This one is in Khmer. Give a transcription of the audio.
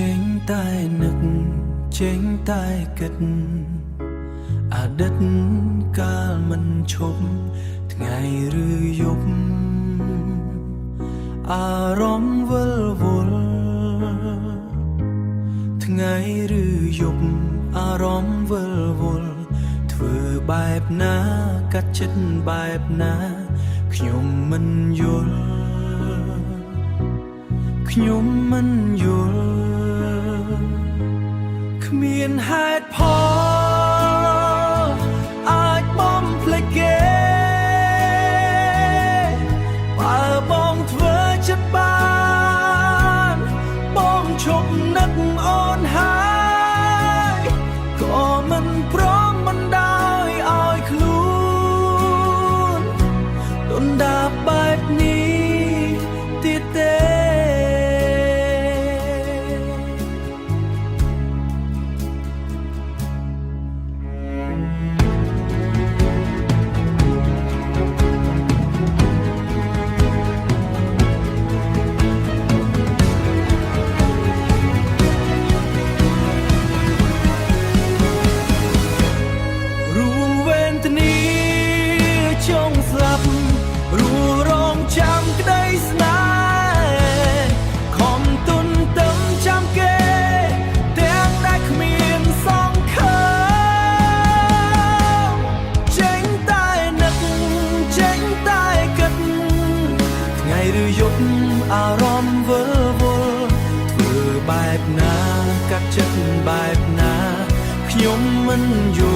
ចេញតែនឹកចេញតែគិតអតីតកាលមិនឈប់ថ្ងៃឬយប់អារម្មណ៍វិលវល់ថ្ងៃឬយប់អារម្មណ៍វិលវល់ធ្វើបែបណាកាត់ចិត្តបែបណាខ្ញុំមិនយល់ខ្ញុំមិនយល់គ្មានហេតុផលអាចបំភ្លេចគេបើបងធ្វើចិត្តបានបងឈប់នឹកអូនហើយក៏មិនព្រមមិនដោយឲ្យខ្លួនដុនដាបបែបនេះទៀតទេចងស្លាប់រួរងចាំក្តីស្នេហ៍ខំទុនតឹងចាំគេទាំងដែលគ្មានសង្ឃឹមចេញតែនឹកចេញតែគិតថ្ងៃឬយប់អារម្មណ៍វិលវល់ធ្វើបែបណាកាត់ចិត្តបែបណាខ្ញុំមិនយល់